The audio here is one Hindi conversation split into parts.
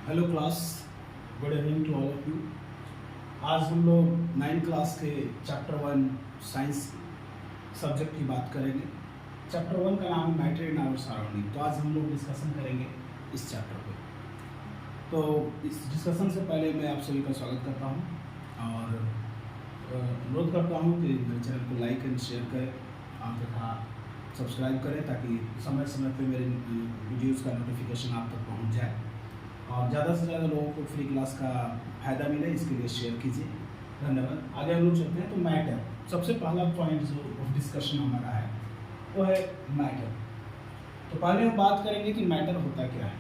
Hello class, good evening to all of you. आज हम लोग 9 क्लास के चैप्टर 1 साइंस सब्जेक्ट की बात करेंगे। चैप्टर 1 का नाम है मैटर इन आवर सराउंडिंग। तो आज हम लोग डिस्कशन करेंगे इस चैप्टर पे। तो इस डिस्कशन से पहले मैं आप सभी का स्वागत करता हूँ और अनुरोध करता हूँ कि मेरे चैनल को लाइक एंड शेयर करें और तथा सब्सक्राइब करें ताकि समय समय पे मेरे वीडियोज़ का नोटिफिकेशन आप तक पहुँच जाए और ज़्यादा से ज़्यादा लोगों को फ्री क्लास का फ़ायदा मिले, इसके लिए शेयर कीजिए। धन्यवाद। आगे हम लोग चलते हैं। तो मैटर, सबसे पहला पॉइंट जो ऑफ डिस्कशन हमारा है वो है मैटर। तो पहले हम बात करेंगे कि मैटर होता क्या है।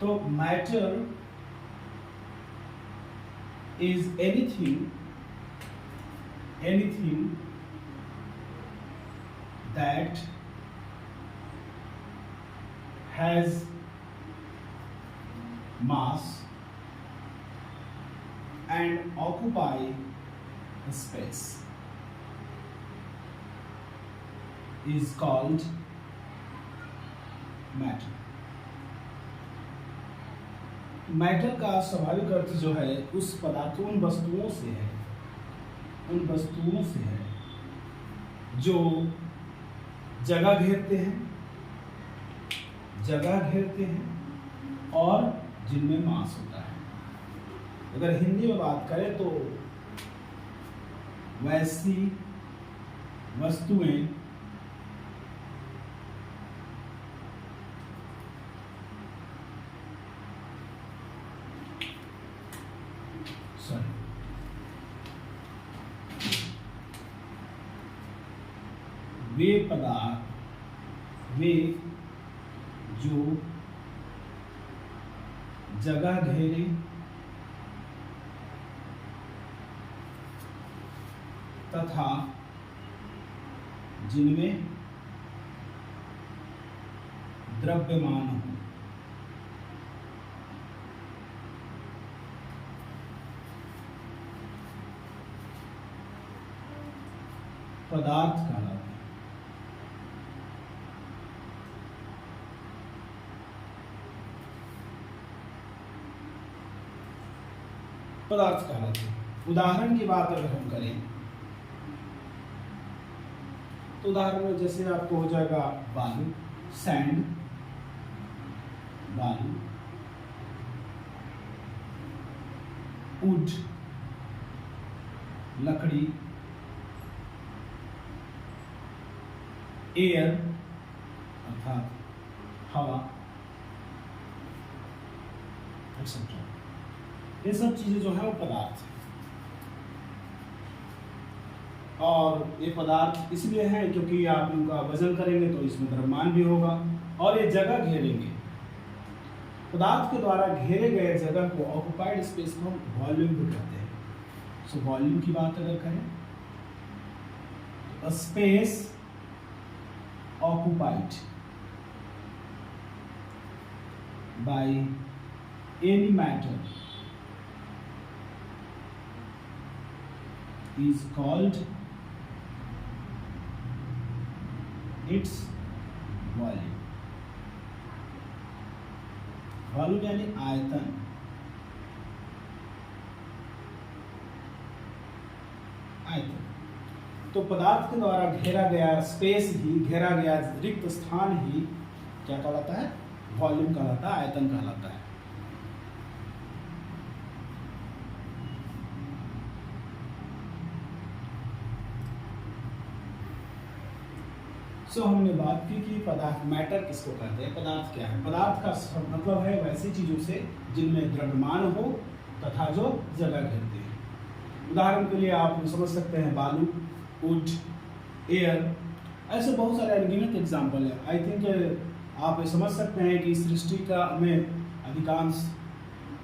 तो matter is anything that has mass and occupy space is called matter. Matter का स्वाभाविक अर्थ जो है उस पदार्थों उन वस्तुओं से है जो जगह घेरते हैं और जिनमें मास होता है। अगर हिंदी में बात करें तो वैसी वस्तुएं वे पदार्थ जो जगह घेरे तथा जिनमें द्रव्यमान हो। पदार्थ कहलाते हैं। पदार्थ कहलाते हैं। उदाहरण की बात अगर हम करें तो उदाहरण में जैसे आपको हो जाएगा बालू, सैंड, वुड, लकड़ी, एयर अर्थात हवा, एक्सेट्रा। ये सब चीजें जो है वो पदार्थ है और ये पदार्थ इसलिए हैं क्योंकि आप उनका वजन करेंगे तो इसमें द्रव्यमान भी होगा और ये जगह घेरेंगे। पदार्थ के द्वारा घेरे गए जगह को ऑक्युपाइड स्पेस को हम वॉल्यूम भी कहते हैं। सो वॉल्यूम की बात अगर करें तो space occupied by any matter is called its volume। Volume यानी आयतन। तो पदार्थ के द्वारा घेरा गया स्पेस ही, घेरा गया रिक्त स्थान ही क्या कहलाता है? वॉल्यूम कहलाता है, आयतन कहलाता है। हमने बात की कि पदार्थ मैटर किसको कहते हैं, पदार्थ क्या है। पदार्थ का मतलब है वैसी चीजों से जिनमें द्रव्यमान हो तथा जो जगह घेरते हैं। उदाहरण के लिए आप समझ सकते हैं बालू, वुड, एयर, ऐसे बहुत सारे अनगिनत एग्जाम्पल है। आई थिंक आप समझ सकते हैं कि सृष्टि का में अधिकांश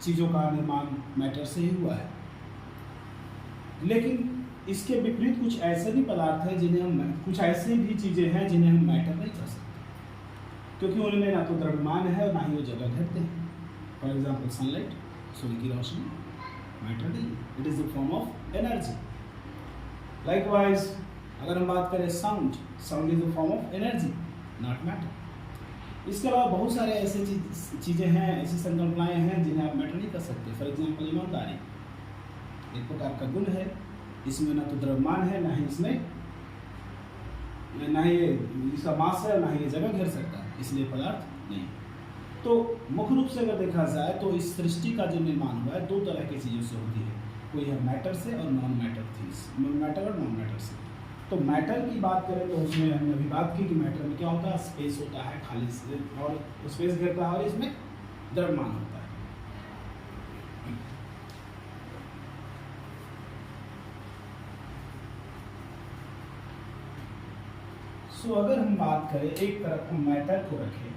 चीजों का निर्माण मैटर से ही हुआ है। लेकिन इसके विपरीत कुछ ऐसे भी पदार्थ हैं जिन्हें हम, कुछ ऐसी भी चीजें हैं जिन्हें हम मैटर नहीं कह सकते क्योंकि उनमें ना तो द्रव्यमान है और ना ही वो जगह घेरते हैं। फॉर एग्जाम्पल सनलाइट, सूर्य की रोशनी मैटर नहीं, it is the form of energy. Likewise अगर हम बात करें sound is the form of energy, not matter. इसके अलावा बहुत सारे ऐसे चीज़ें हैं, ऐसी संकल्पनाएं हैं जिन्हें आप मैटर नहीं कर सकते। फॉर एग्जाम्पल ईमानदारी एक प्रकार का गुण है, इसमें ना तो द्रव्यमान है, ना ही इसमें ना ही इसका मास है, ना ही ये जगह घेर सकता है, इसलिए पदार्थ नहीं। तो मुख्य रूप से अगर देखा जाए तो इस सृष्टि का जो निर्माण हुआ है दो तरह की चीज़ों से होती है, कोई है मैटर से और नॉन मैटर थिंग्स, मैटर और नॉन मैटर से। तो मैटर की बात करें तो उसमें हमने अभी बात की कि मैटर में क्या होता है, स्पेस होता है खाली से, और स्पेस घेरता है, और इसमें द्रव्यमान होता है। सो अगर हम बात करें, एक तरफ हम मैटर को रखें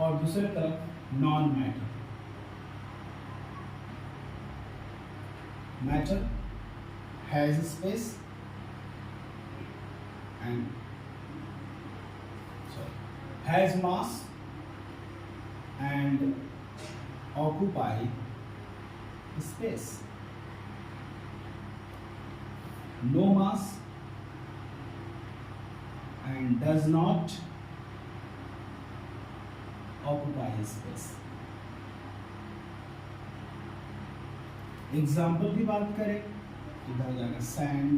और दूसरे तरफ non matter. Matter has space and has mass and occupy space. No mass and does not occupy space. Example की बात करें, इधर हो जाएगा सैंड,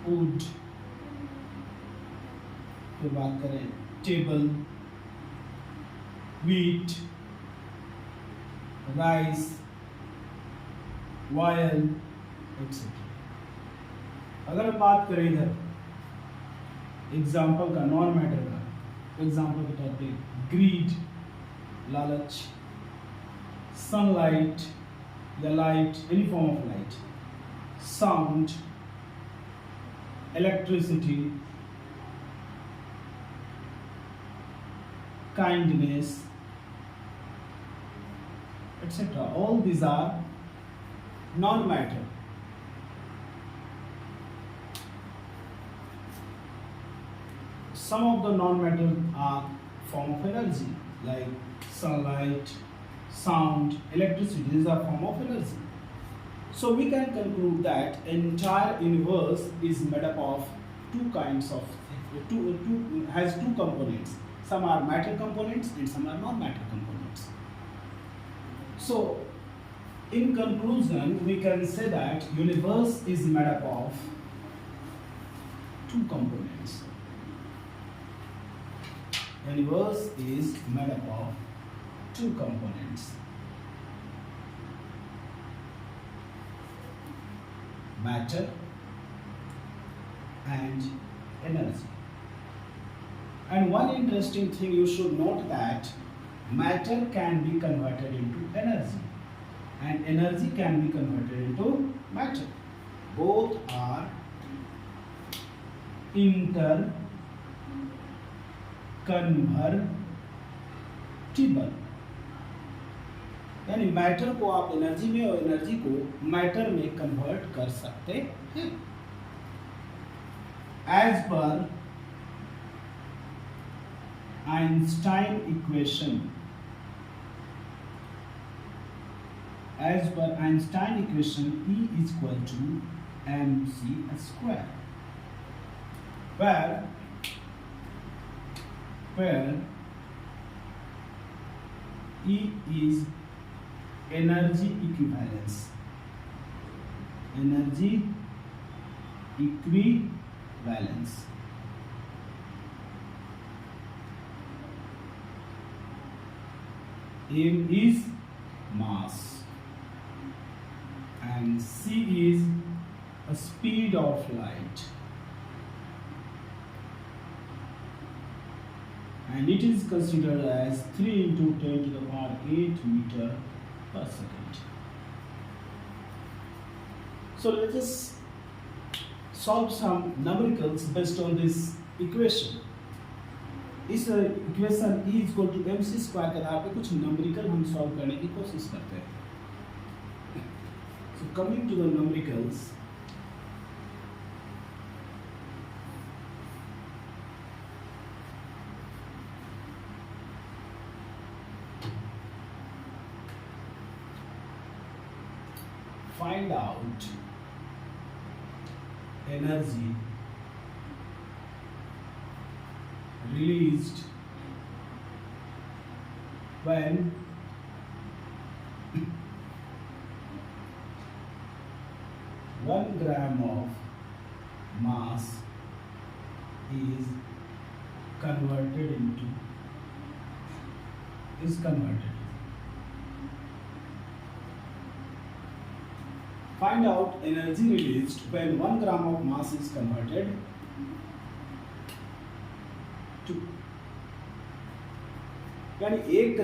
वुड, फिर बात करें table, wheat, rice, oil etcetera. अगर हम बात करें इधर एग्जाम्पल का, नॉन मैटर का, एग्जाम्पल के तौर पे ग्रीड लालच, सनलाइट या light, any form of light, sound, electricity, kindness, etc. All these are non-matter. Some of the non-matter are form of energy, like sunlight, sound, electricity. These are form of energy. So we can conclude that entire universe is made up of two kinds of has two components. Some are matter components and some are non-matter components. So, in conclusion, we can say that universe is made up of two components. Universe is made up of two components. Matter and energy. And one interesting thing you should note that matter can be converted into energy and energy can be converted into matter. Both are interconvertible. यानी मैटर को आप एनर्जी में और एनर्जी को मैटर में कन्वर्ट कर सकते हैं। As per Einstein equation, as per Einstein equation, E is equal to mc square, where E is energy equivalence, M is mass and c is a speed of light, and it is considered as 3 into 10 to the power 8 meter per second. So let us solve some numericals based on this equation. इस equation E equal to mc square के आधार पे कुछ नंबरिकल हम सॉल्व करने की कोशिश करते हैं। So coming to the numericals, find out energy released when 1 gram of mass is converted. Find out energy released when 1 gram of mass is converted to, यानी एक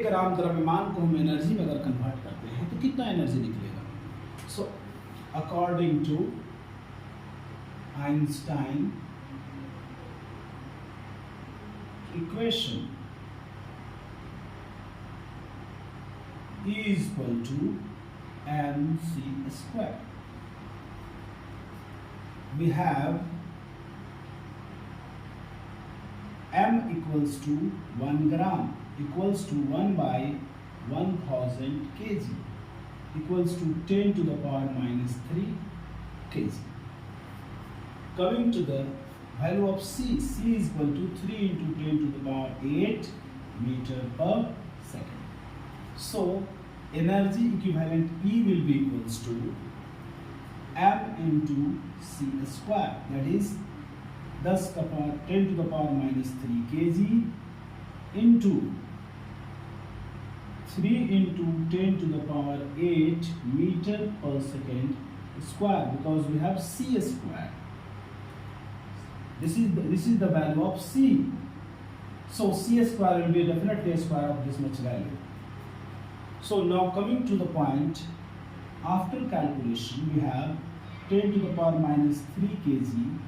ग्राम द्रव्यमान को हम एनर्जी में अगर कन्वर्ट करते हैं तो कितना एनर्जी निकलेगा. So according to Einstein equation E is equal to mc square. We have m equals to 1 gram equals to 1 by 1000 kg equals to 10 to the power minus 3 kg. Coming to the value of c is equal to 3 into 10 to the power 8 meter per second. So energy equivalent E will be equals to m into c square, that is 10 to the power minus 3 kg into 3 into 10 to the power 8 meter per second square, because we have c square. This is the value of c. So c square will be definitely a square of this much value. So now coming to the point, after calculation we have 10 to the power minus 3 kg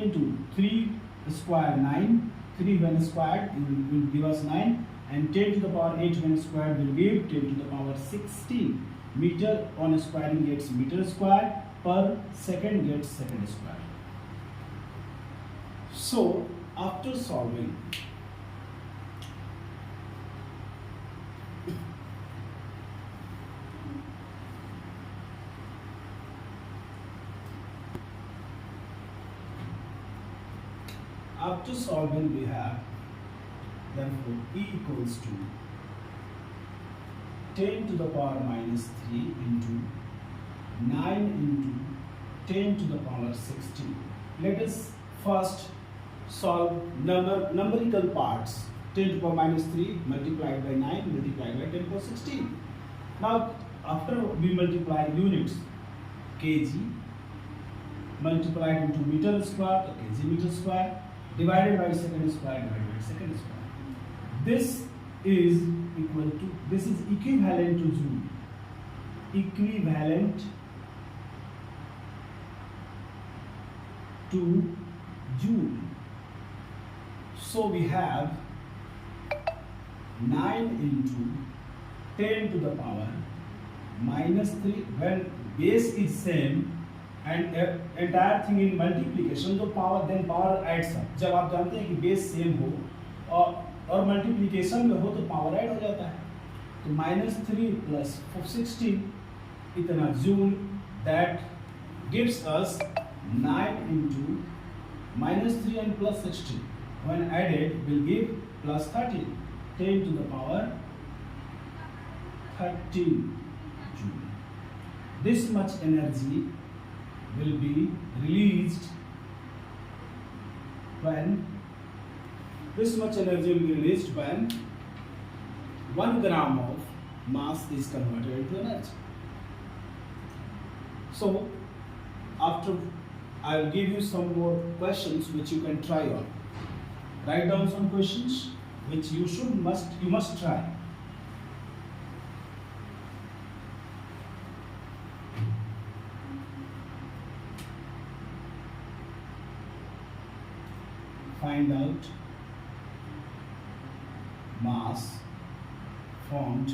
into 3 square 9, 3 when squared will give us 9, and 10 to the power 8 when squared will give 10 to the power 16. Meter on squaring gets meter square, per second gets second square. So after solving, we have therefore E equals to 10 to the power minus 3 into 9 into 10 to the power 16. Let us first solve numerical parts. 10 to the power minus 3 multiplied by 9 multiplied by 10 to the power 16. Now after we multiply units, kg multiplied into meter square, kg meter square, divided by second square divided by second square. This is equivalent to joule. Equivalent to joule. So we have 9 into 10 to the power minus 3. When base is same and entire thing in multiplication, तो power adds up. जब आप जानते हैं कि बेस सेम हो और मल्टीप्लिकेशन में हो तो पावर ऐड हो जाता है. तो -3 plus 16 इतना joule, that gives us 9 into -3 and plus 16 when added will give plus 13, 10 to the power 13 joule. This much energy will be released when 1 gram of mass is converted into energy. So after I will give you some more questions which you can try on. Write down some questions which you must try. Find out mass formed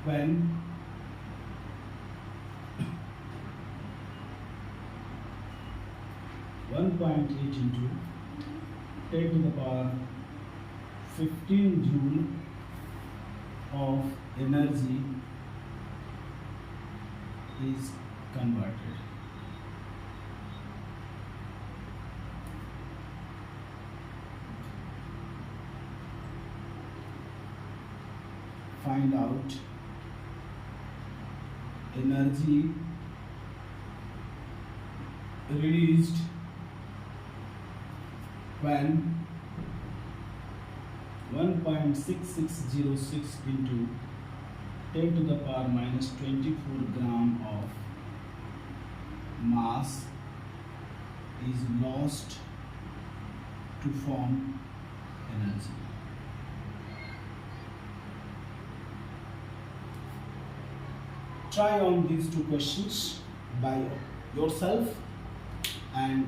when 1.8 into 10 to the power 15 joule of energy is converted. find out energy released when 1.6606 into 10 to the power minus 24 gram of mass is lost to form energy. Try on these two questions by yourself and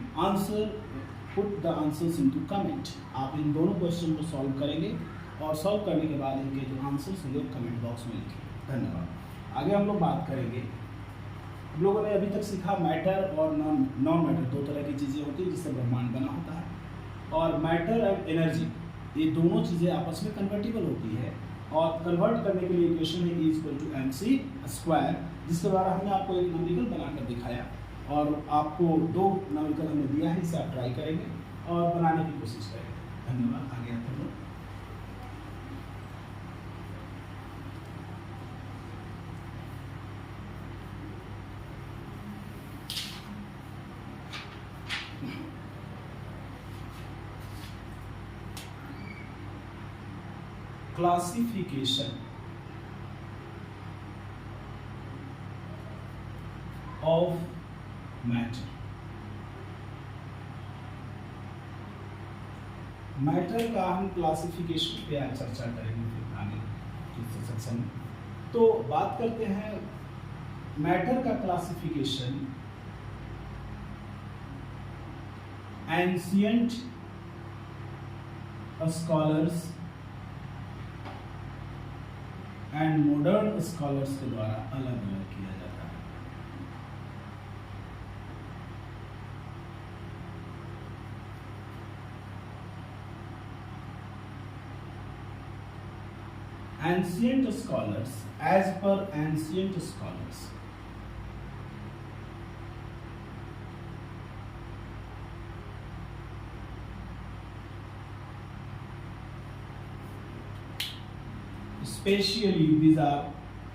put the answers into comment. आप इन दोनों क्वेश्चन को सॉल्व करेंगे और सॉल्व करने के बाद इनके जो आंसर्स होंगे कमेंट बॉक्स में लिखें। धन्यवाद। आगे हम लोग बात करेंगे, हम लोगों ने अभी तक सीखा मैटर और नॉन मैटर, दो तरह की चीज़ें होती हैं जिससे ब्रह्मांड बना होता है। और मैटर एंड एनर्जी ये दोनों चीज़ें आपस में कन्वर्टिबल होती है और कन्वर्ट करने के लिए इक्वेशन है E = mc², जिसके द्वारा हमने आपको एक न्यूमेरिकल बनाकर दिखाया और आपको दो न्यूमेरिकल हमने दिया है, इसे आप ट्राई करेंगे और बनाने की कोशिश करेंगे। धन्यवाद। आगे आप लोग classification of matter। मैटर का हम क्लासिफिकेशन पे आज चर्चा करेंगे फिर आगे इस सेक्शन में। तो बात करते हैं मैटर का classification. Ancient scholars and modern scholars के द्वारा अलग अलग किया जाता है। Ancient scholars, as per ancient scholars,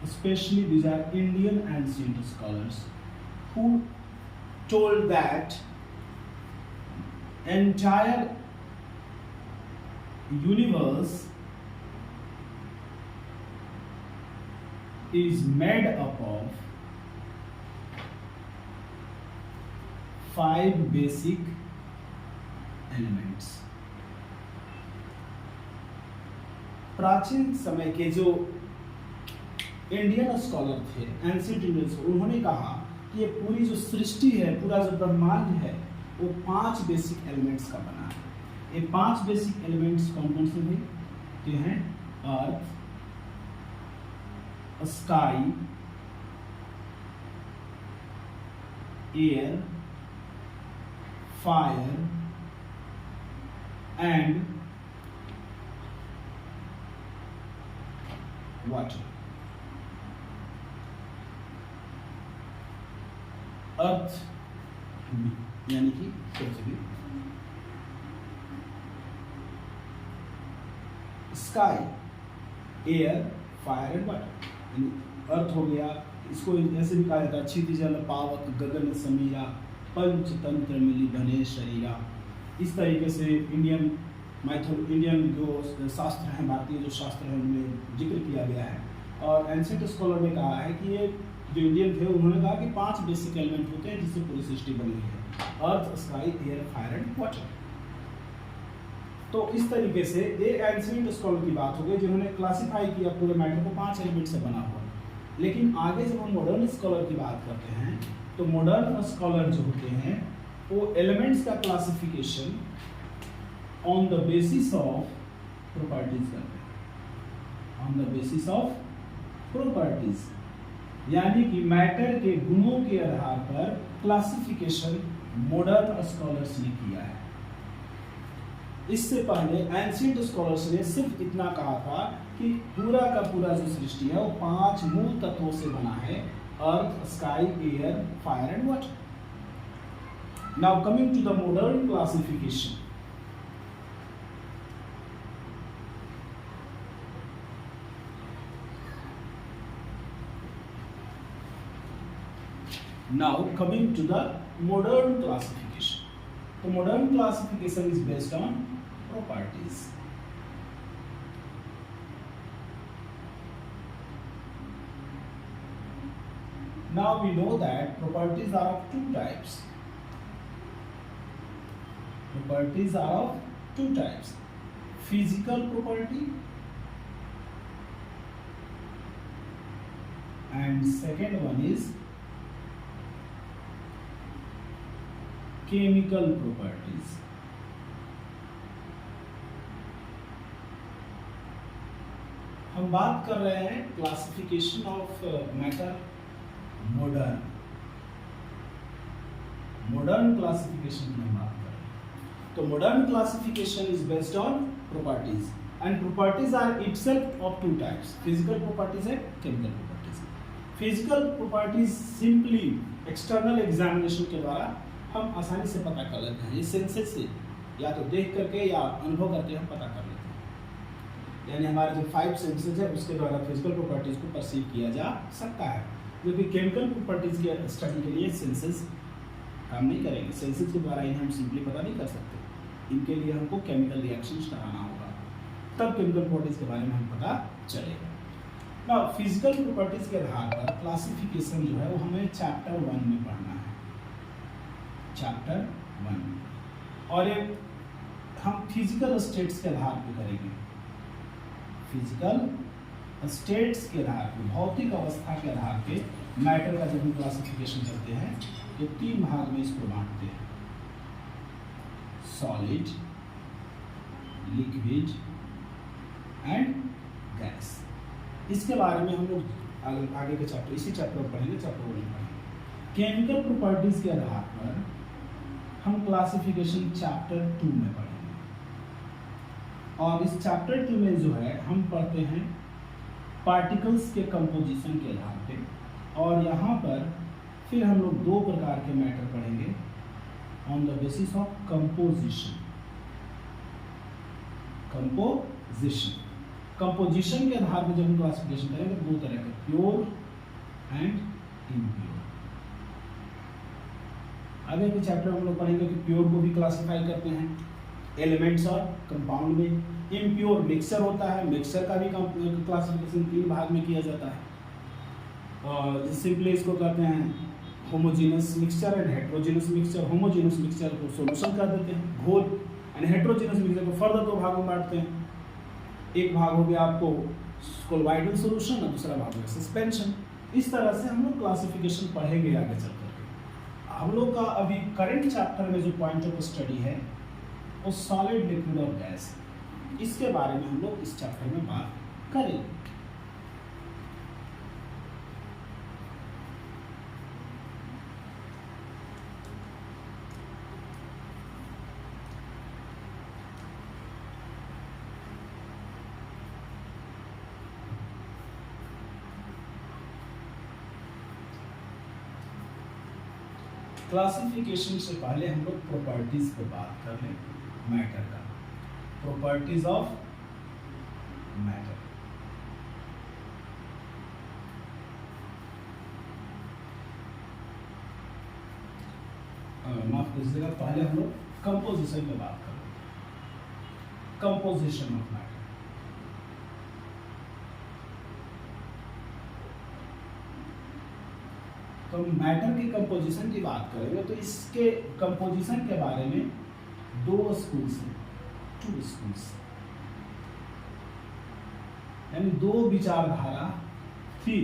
especially these are Indian ancient scholars who told that entire universe is made up of 5 basic elements। प्राचीन समय के जो इंडियन स्कॉलर थे, एंशिएंट इंडियंस, उन्होंने कहा कि ये पूरी जो सृष्टि है, पूरा जो ब्रह्मांड है, वो 5 बेसिक एलिमेंट्स का बना है। ये 5 बेसिक एलिमेंट्स कौन कौन से हैं? ये हैं earth, sky, air, fire and water. Earth यानी कि पृथ्वी, sky, air, fire and water. Earth हो गया, इसको ऐसे भी कहा जाता है क्षितिज जल पावक गगन समीरा पंचतंत्र मिली बने शरीरा। इस तरीके से इंडियन जो शास्त्र हैं, भारतीय जो शास्त्र हैं, उनमें जिक्र किया गया है। और एंशिएंट स्कॉलर ने कहा है कि ये जो इंडियन थे, उन्होंने कहा कि 5 बेसिक एलिमेंट होते हैं जिससे पूरी सृष्टि बनी हुई है: earth, sky, air, fire and water. तो इस तरीके से ये एंशिएंट स्कॉलर की बात हो गई, जिन्होंने क्लासिफाई किया पूरे मैटर को 5 एलिमेंट से बना हुआ। लेकिन आगे जब हम मॉडर्न स्कॉलर की बात करते हैं, तो मॉडर्न स्कॉलर जो होते हैं वो एलिमेंट्स का classification on the basis of properties करते हैं। On the basis of properties यानी कि मैटर के गुणों के आधार पर क्लासिफिकेशन मॉडर्न स्कॉलर्स ने किया है। इससे पहले एंशिएंट स्कॉलर्स ने सिर्फ इतना कहा था कि पूरा का पूरा जो सृष्टि है वो 5 मूल तत्वों से बना है: earth, sky, air, fire and water. Now coming to the modern classification. Now coming to the modern classification. The modern classification is based on properties. Now we know that properties are of two types. Properties are of two types: physical property and second one is chemical properties. हम बात कर रहे हैं classification of matter modern classification की हम बात कर रहे हैं। तो modern classification is based on properties and properties are itself of two types: physical properties है, chemical properties. Physical properties simply external examination के द्वारा हम आसानी से पता कर लेते हैं। ये सेंसेस से या तो देख करके या अनुभव करके हम पता कर लेते हैं। यानी हमारे जो 5 सेंसेस है उसके द्वारा फिजिकल प्रॉपर्टीज को परसीव किया जा सकता है, जो कि केमिकल प्रॉपर्टीज के स्टडी के लिए सेंसेस काम नहीं करेंगे। सेंसेस के द्वारा इन्हें हम सिंपली पता नहीं कर सकते, इनके लिए हमको केमिकल रिएक्शंस कराना होगा, तब केमिकल प्रॉपर्टीज के बारे में हम पता चलेगा। ना फिजिकल प्रॉपर्टीज के आधार पर क्लासिफिकेशन जो है वो हमें चैप्टर 1 में पढ़ना है, चैप्टर 1। और ये हम फिजिकल स्टेट्स के आधार पर करेंगे। फिजिकल स्टेट्स के आधार पर, भौतिक अवस्था के आधार पे मैटर का जब हम क्लासिफिकेशन करते हैं तो 3 भाग में इसको बांटते हैं: सॉलिड, लिक्विड एंड गैस। इसके बारे में हम लोग आगे के चैप्टर, इसी चैप्टर में पढ़ेंगे, चैप्टर 1 में पढ़ेंगे। केमिकल प्रॉपर्टीज के आधार पर हम क्लासिफिकेशन चैप्टर 2 में पढ़ेंगे। और इस चैप्टर 2 में जो है हम पढ़ते हैं पार्टिकल्स के कंपोजिशन के आधार पे, और यहाँ पर फिर हम लोग 2 प्रकार के मैटर पढ़ेंगे on the basis of composition. Composition के आधार पर जब हम क्लासिफिकेशन करेंगे तो 2 तरह के, प्योर एंड इम्प्योर। आगे के चैप्टर में हम लोग पढ़ेंगे कि प्योर को भी क्लासिफाई करते हैं एलिमेंट्स और कंपाउंड में। इम्प्योर मिक्सचर होता है, मिक्सचर का भी क्लासिफिकेशन 3 भाग में किया जाता है। और सिंपली इसको कहते हैं homogeneous mixture and heterogeneous mixture. Homogeneous mixture को सॉल्यूशन कर देते हैं, घोल, एंड हेट्रोजेनस मिक्सचर को फर्दर 2 भागों में बांटते हैं। एक भाग हो गया आपको कोलॉइडल सॉल्यूशन और दूसरा भाग हो गया सस्पेंशन। इस तरह से हम लोग क्लासिफिकेशन पढ़ेंगे आगे चल करके। हम लोग का अभी करंट चैप्टर में जो पॉइंट ऑफ स्टडी है वो सॉलिड, लिक्विड और गैस, इसके बारे में हम लोग इस चैप्टर में बात करेंगे। क्लासिफिकेशन से पहले हम लोग प्रॉपर्टीज पे बात कर लें मैटर का। Properties of matter. माफ कीजिएगा, पहले हम लोग कंपोजिशन पे बात कर लें। Composition of matter. तो मैटर की कंपोजिशन की बात करेंगे तो इसके कंपोजिशन के बारे में 2 स्कूल्स हैं, 2 स्कूल्स, यानी 2 विचारधारा थी।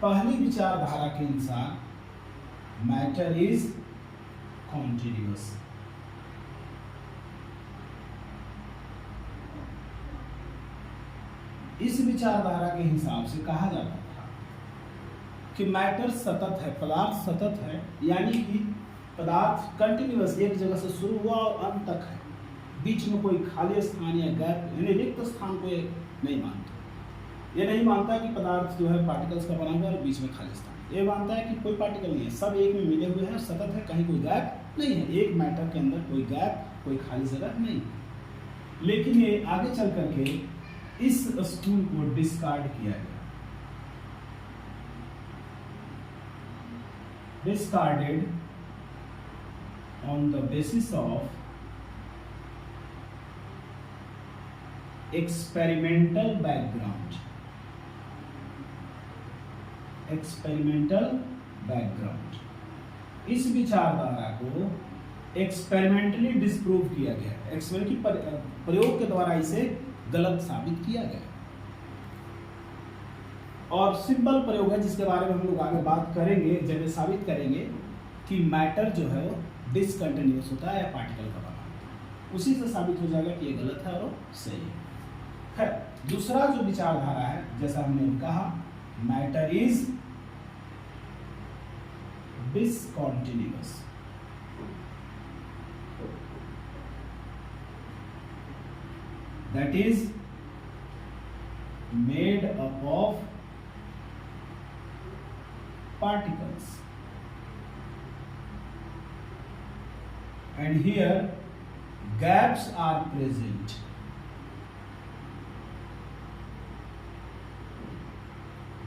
पहली विचारधारा के अनुसार मैटर इज कॉन्टिन्यूअस। इस विचारधारा के हिसाब से कहा जाता था कि मैटर सतत है, पदार्थ सतत है, यानी कि पदार्थ कंटिन्यूअस एक जगह से शुरू हुआ और अंत तक है, बीच में कोई खाली स्थान या गैप यानी रिक्त स्थान को नहीं मानता। ये नहीं मानता कि पदार्थ जो है पार्टिकल्स का बना हुआ और बीच में खाली स्थान, ये मानता है कि कोई पार्टिकल नहीं है, सब एक में मिले हुए हैं, सतत है, कहीं कोई गैप नहीं है, एक मैटर के अंदर कोई गैप, कोई खाली जगह नहीं। लेकिन ये आगे चल करके इस स्टूल को डिस्कार्ड किया गया, discarded on the basis of experimental background, इस विचारधारा को एक्सपेरिमेंटली डिस्प्रूव किया गया, एक्सपेरिमेंट की प्रयोग के द्वारा इसे गलत साबित किया गया। और सिंपल प्रयोग है जिसके बारे में हम लोग आगे बात करेंगे जब ये साबित करेंगे कि मैटर जो है वो डिसकंटिन्यूअस होता है या पार्टिकल का बना होता है, उसी से साबित हो जाएगा कि ये गलत है और सही है। खैर, दूसरा जो विचारधारा है, जैसा हमने कहा, matter is discontinuous, that is made up of particles, and here gaps are present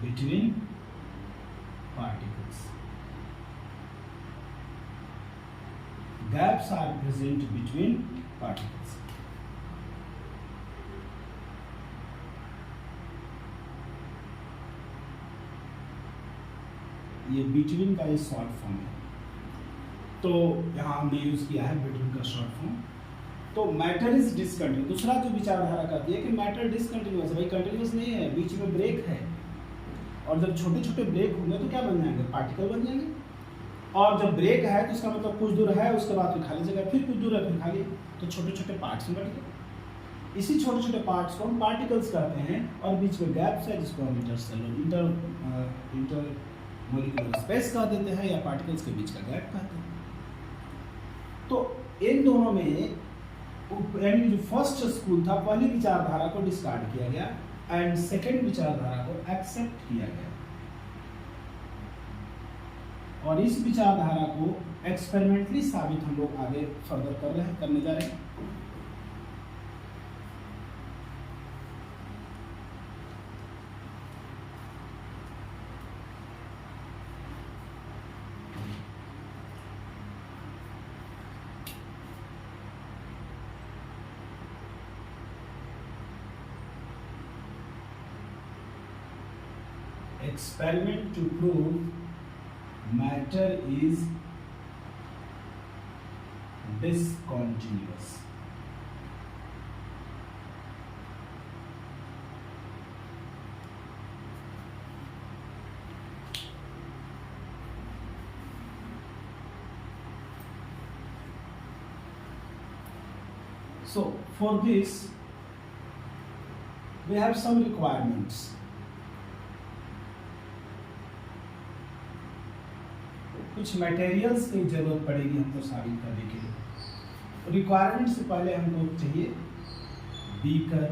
between particles. Gaps are present between particles. ये बिटवीन का ये शॉर्ट फॉर्म है, तो यहाँ हमने यूज किया है बिटवीन का शॉर्ट फॉर्म। तो मैटर इज डिसकंटिन्यूअस। दूसरा जो विचारधारा कहती है कि मैटर डिसकंटिन्यूअस है, भाई कंटिन्यूअस नहीं है, बीच में ब्रेक है, और जब छोटे छोटे ब्रेक होंगे तो क्या बन जाएंगे, पार्टिकल बन जाएंगे। और जब ब्रेक है तो इसका मतलब कुछ दूर है, उसके बाद फिर खाली जगह, फिर कुछ दूर है, फिर खाली, तो छोटे छोटे पार्ट्स में बट गए। इसी छोटे छोटे पार्ट्स को हम पार्टिकल्स कहते हैं, और बीच में गैप्स है जिसको हम इंटर मॉलिक्यूलर स्पेस कह देते हैं, या पार्टिकल्स के बीच का गैप कहते हैं। तो इन दोनों में यानी जो फर्स्ट स्कूल था, पहली विचारधारा को डिस्कार्ड किया गया एंड सेकेंड विचारधारा को एक्सेप्ट किया गया, और इस विचारधारा को एक्सपेरिमेंटली साबित हम लोग आगे फर्दर करने जा रहे हैं। Experiment to prove matter is discontinuous. So for this we have some requirements. कुछ मटेरियल्स की जरूरत पड़ेगी हमको साबित करने के लिए। रिक्वायरमेंट से पहले हमको चाहिए बीकर,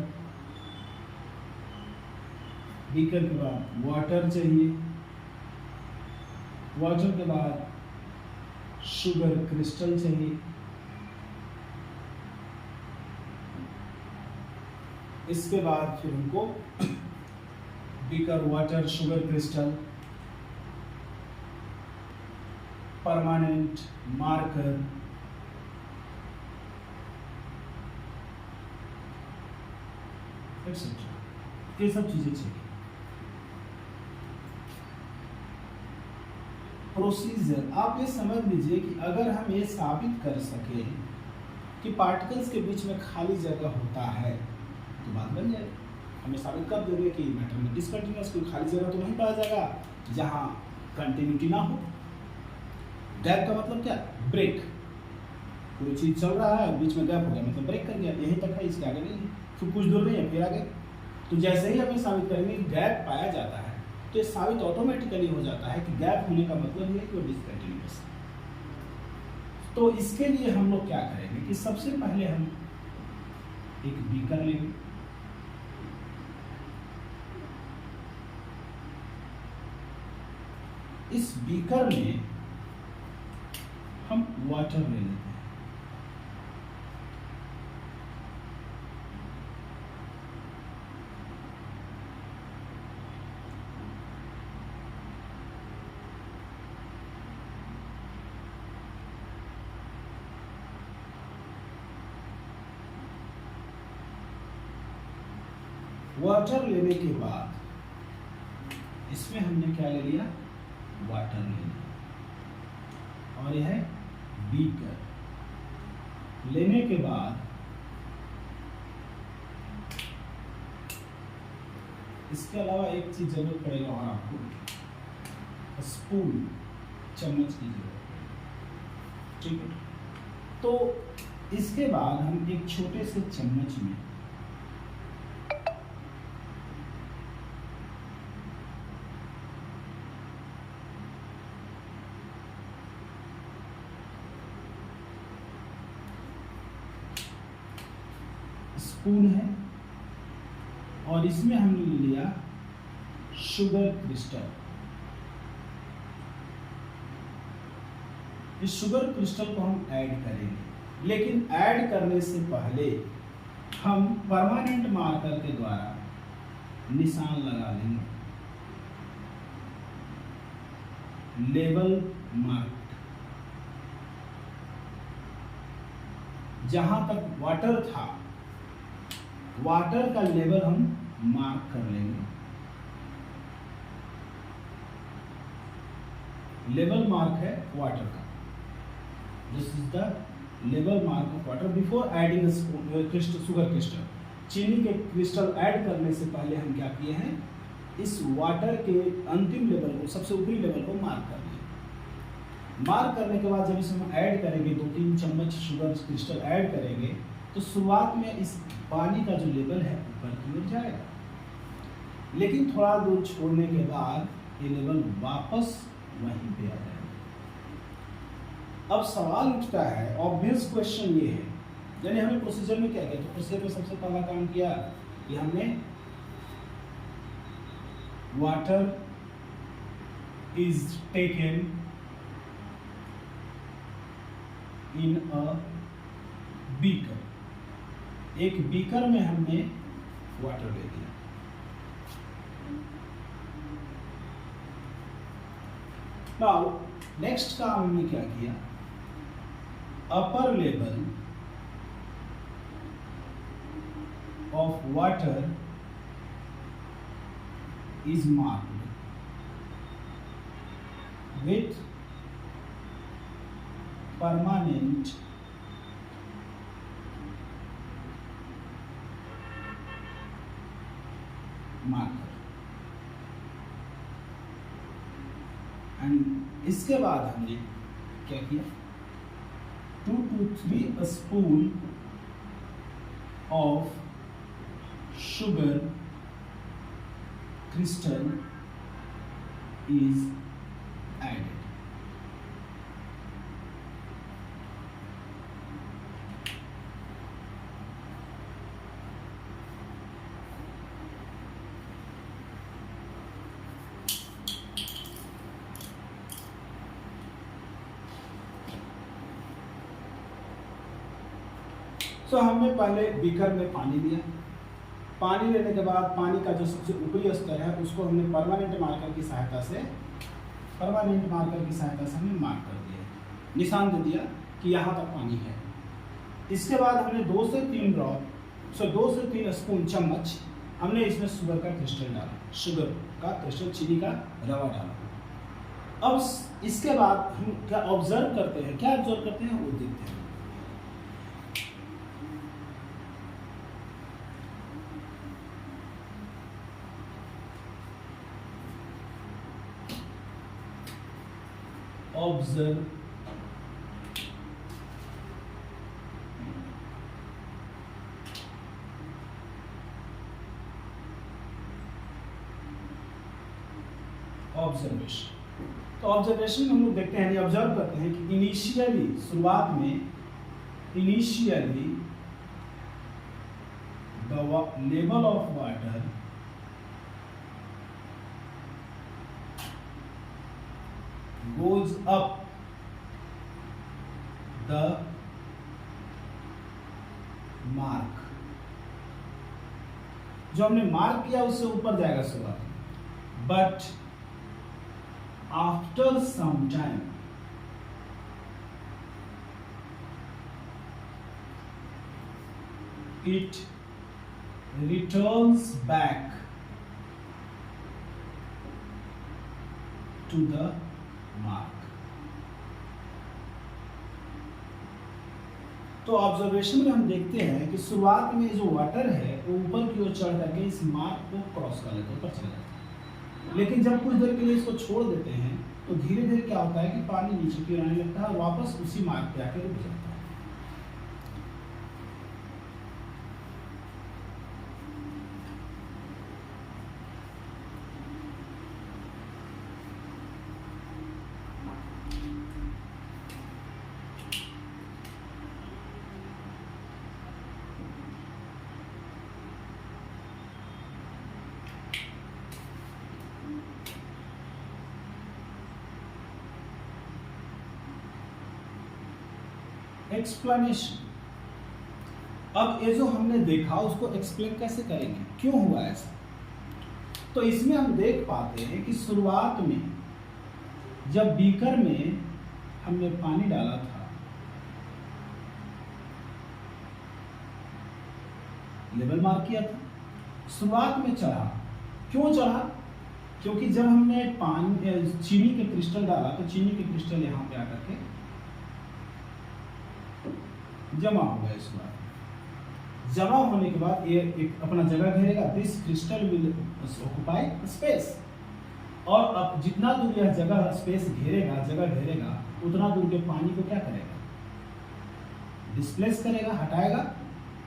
बीकर के बाद वाटर चाहिए, वाटर के बाद शुगर क्रिस्टल चाहिए, इसके बाद फिर हमको beaker, water, sugar crystal, permanent marker, etcetera, ये सब चीजें चाहिए। प्रोसीजर आप ये समझ लीजिए कि अगर हम ये साबित कर सके कि पार्टिकल्स के बीच में खाली जगह होता है तो बात बन जाए। हमें साबित कर देंगे कि मैटर में डिसकंटिन्यूअस, कोई खाली जगह तो नहीं पाया जाएगा जहाँ कंटिन्यूटी ना हो। गैप का मतलब क्या, ब्रेक, कोई चीज चल रहा है बीच में गैप हो गया मतलब ब्रेक कर गया, यहीं तक है, इसके आगे नहीं, फिर कुछ दूर नहीं है, फिर आगे। तो जैसे ही हमें साबित करेंगे कि गैप पाया जाता है तो ये साबित ऑटोमेटिकली हो जाता है कि गैप होने का मतलब है कि वो डिसकंटिन्यूअस। तो इसके लिए हम लोग क्या करेंगे कि सबसे पहले हम एक बीकर लेंगे, इस बीकर में हम वाटर ले लेते हैं, वाटर लेने के बाद इसमें हमने क्या ले लिया, वाटर ले लिया, और यह है बीकर। लेने के बाद इसके अलावा एक चीज जरूरत पड़ेगा और आपको स्पून, चम्मच की जरूरत पड़ेगी, ठीक है। तो इसके बाद हम एक छोटे से चम्मच में स्पून है और इसमें हमने ले लिया शुगर क्रिस्टल। इस शुगर क्रिस्टल को हम ऐड करेंगे, लेकिन ऐड करने से पहले हम परमानेंट मार्कर के द्वारा निशान लगा लेंगे, लेवल मार्क। जहां तक वाटर था, वाटर का लेवल हम मार्क कर लेंगे। लेवल मार्क है वाटर का, this is the level mark of water before adding sugar crystal. चीनी के क्रिस्टल ऐड करने से पहले हम क्या किए हैं, इस वाटर के अंतिम लेवल को, सबसे ऊपरी लेवल को मार्क कर लिया। मार्क करने के बाद जब इसमें ऐड करेंगे, 2-3 चम्मच शुगर क्रिस्टल ऐड करेंगे, तो शुरुआत में इस पानी का जो लेवल है ऊपर की ओर जाएगा, लेकिन थोड़ा दूर छोड़ने के बाद ये लेवल वापस वहीं पे आ जाएगा। अब सवाल उठता है, ऑब्वियस क्वेश्चन ये है, यानी हमें प्रोसीजर में क्या किया, तो प्रोसीजर में सबसे पहला काम किया कि हमने water is taken in a beaker. एक बीकर में हमने वाटर ले लिया। नाउ नेक्स्ट काम हमने क्या किया, upper level of water is marked with permanent marker. And इसके बाद हमने क्या किया, 2 to 3 spoon of sugar crystal is added. तो हमने पहले बीकर में पानी लिया। पानी लेने के बाद पानी का जो सबसे ऊपरी स्तर है उसको हमने परमानेंट मार्कर की सहायता से हमने मार्क कर दिया, निशान दे दिया कि यहाँ तक पानी है। इसके बाद हमने 2 से 3 ड्रॉप, 2 से 3 स्पून, चम्मच हमने इसमें शुगर का क्रिस्टल डाला, शुगर का क्रिस्टल, चीनी का रवा डाला। अब इसके बाद हम क्या ऑब्जर्व करते हैं, वो देखते हैं। Observe observation. तो ऑब्जर्वेशन में हम लोग देखते हैं, ऑब्जर्व करते हैं कि इनिशियली, शुरुआत में initially the level of water goes up the mark। जो हमने मार्क किया उससे ऊपर जाएगा शुरुआत, but after some time it returns back to the mark. तो ऑब्जर्वेशन में हम देखते हैं कि शुरुआत में जो वाटर है वो ऊपर की ओर चढ़ करके इस मार्क को क्रॉस कर लेता है, ऊपर चला जाता है। लेकिन जब कुछ देर के लिए इसको छोड़ देते हैं तो धीरे धीरे क्या होता है कि पानी नीचे की ओर आने लगता है और वापस उसी मार्क पे आकर रुक जाता है। एक्सप्लेनेशन। अब ये जो हमने देखा उसको एक्सप्लेन कैसे करेंगे, क्यों हुआ ऐसा? तो इसमें हम देख पाते हैं कि शुरुआत में जब बीकर में हमने पानी डाला था, लेवल मार्क किया था, शुरुआत में चढ़ा। क्यों चढ़ा? क्योंकि जब हमने पानी चीनी के क्रिस्टल डाला तो चीनी के क्रिस्टल यहाँ पे आकर के जमा हो गया। इस बार जमा होने के बाद ये एक अपना जगह घेरेगा, this crystal will occupy space, और अब जितना दूर यह जगह स्पेस घेरेगा उतना दूर के पानी को क्या करेगा, डिस्प्लेस करेगा, हटाएगा,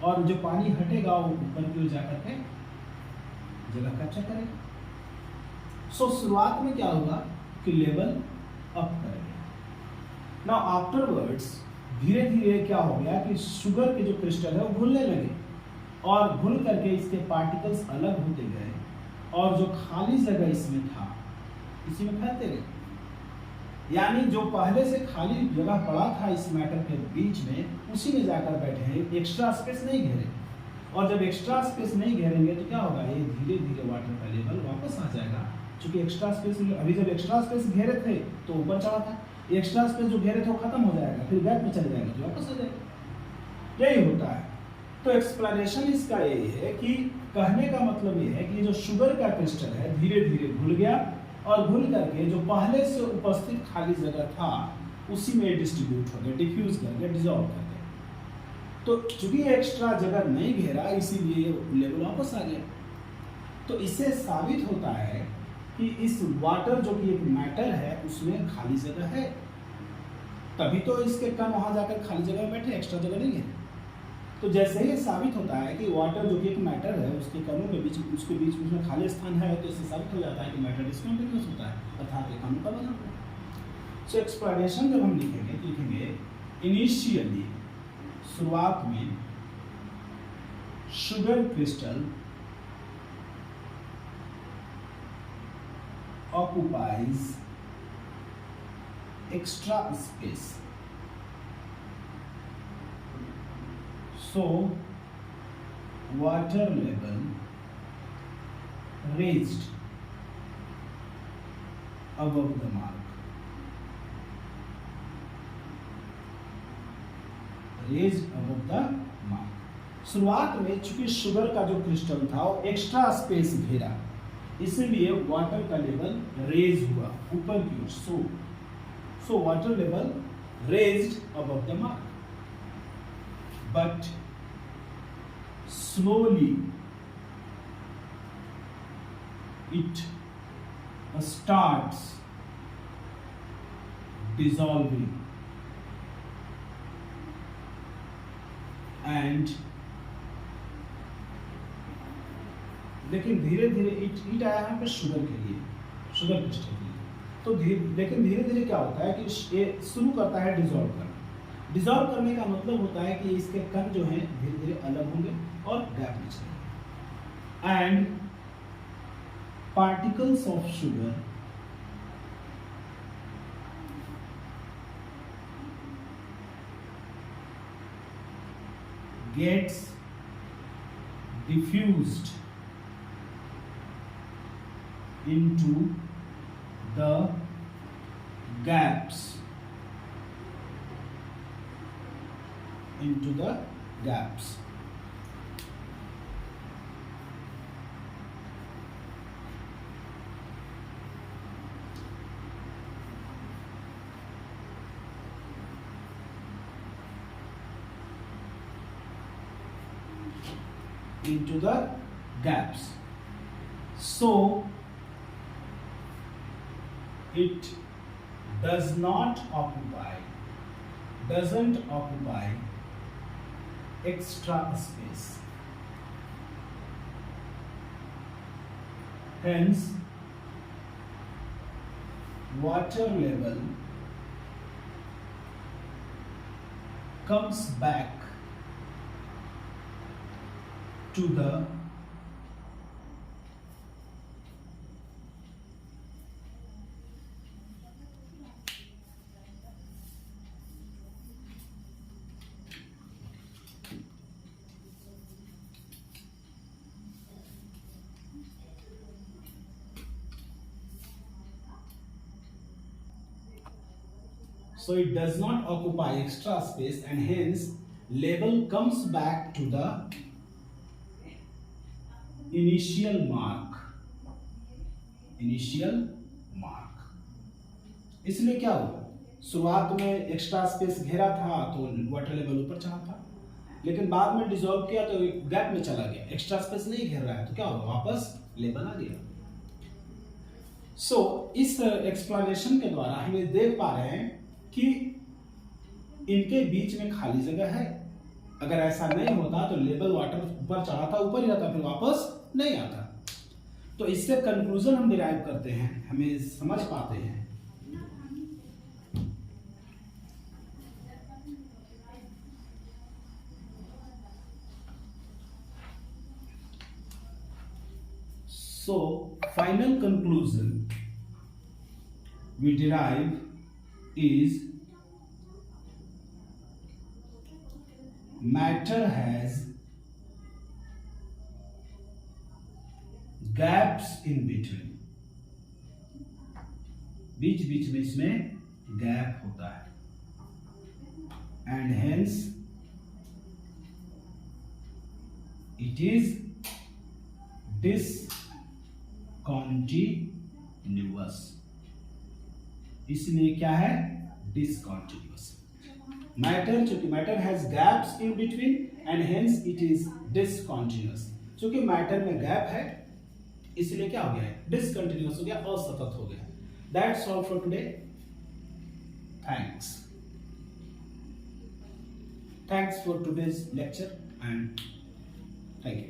और जो पानी हटेगा वो ऊपर की ओर जाकर के जगह कैप्चर करेगा। सो शुरुआत में क्या होगा कि लेवल अप करेगा। नाउ आफ्टरवर्ड्स धीरे धीरे क्या हो गया कि शुगर के जो क्रिस्टल है वो घुलने लगे, और घुल करके इसके पार्टिकल्स अलग होते गए, और जो खाली जगह इसमें था इसी में फैलते गए। यानी जो पहले से खाली जगह पड़ा था इस मैटर के बीच में, उसी में जाकर बैठे हैं, एक्स्ट्रा स्पेस नहीं घेरे। और जब एक्स्ट्रा स्पेस नहीं घेरेंगे तो क्या होगा, ये धीरे धीरे वाटर का लेवल वापस आ जाएगा। क्योंकि एक्स्ट्रा स्पेस, अभी जब एक्स्ट्रा स्पेस घेरे थे तो ऊपर चढ़ा था, एक्स्ट्रा स्पेस जो घेरे थे वो खत्म हो जाएगा, फिर गैप में चले जाएगा तो वापस आ जाएगा। यही होता है। तो एक्सप्लेनेशन इसका ये है कि कहने का मतलब ये है कि जो शुगर का क्रिस्टल है धीरे धीरे घुल गया, और घुल करके जो पहले से उपस्थित खाली जगह था उसी में डिस्ट्रीब्यूट हो गया, डिफ्यूज कर गया, डिजॉल्व कर गया। तो चूंकि एक्स्ट्रा जगह नहीं घेरा इसीलिए लेवल वापस आ गया। तो इससे साबित होता है कि इस वाटर जो कि एक मैटर है उसमें खाली जगह है, तभी तो इसके कण वहां जाकर खाली जगह में बैठे, एक्स्ट्रा जगह नहीं है। तो जैसे ही साबित होता है कि वाटर जो कि एक मैटर है उसके कणों के बीच उसमें खाली स्थान है, तो इससे साबित हो जाता है कि मैटर डिस्कंटिन्यूअस होता है, अर्थात एक कणों का बना हुआ है। सो एक्सप्लेनेशन जब हम लिखेंगे इनिशियली शुरुआत में sugar crystal occupies extra space, so water level raised above the mark, raised above the mark। शुरुआत में चूंकि शुगर का जो क्रिस्टल था वो एक्स्ट्रा स्पेस घेरा, इसीलिए वाटर का लेवल रेज हुआ ऊपर की ओर। So water level raised above the mark, but slowly it starts dissolving and, लेकिन धीरे धीरे ईट आया है पे शुगर के लिए, शुगर क्रिस्टल के लिए। तो लेकिन धीरे धीरे क्या होता है कि ये शुरू करता है डिसॉल्व करना। डिसॉल्व करने का मतलब होता है कि इसके कण जो हैं धीरे धीरे अलग होंगे और गैप में चलेंगे, and particles of sugar gets diffused into the gaps, into the gaps. So it doesn't occupy extra space. Hence, water level comes back to the so it does not occupy extra space, and hence level comes back to the initial mark. इसलिए क्या हुआ, शुरुआत में एक्स्ट्रा स्पेस घेरा था तो वाटर लेवल ऊपर चढ़ा था, लेकिन बाद में डिसॉल्व किया तो गैप में चला गया, एक्स्ट्रा स्पेस नहीं घेर रहा है तो क्या होगा, वापस लेवल आ गया। सो इस एक्सप्लेनेशन के द्वारा हम ये देख पा रहे हैं कि इनके बीच में खाली जगह है। अगर ऐसा नहीं होता तो लेवल वाटर ऊपर चढ़ा था, ऊपर ही रहता, फिर वापस नहीं आता। तो इससे कंक्लूजन हम डिराइव करते हैं, हमें समझ पाते हैं। So final conclusion we derive is matter has gaps in between, बीच बीच में इसमें गैप होता है, and hence it is discontinuous। इसलिए क्या है, discontinuous। मैटर, चूंकि matter has gaps in between and hence it is discontinuous. चूंकि मैटर में गैप है इसलिए क्या हो गया है, डिसकंटिन्यूअस हो गया, असतत हो गया। That's all for today. Thanks for today's lecture and thank you.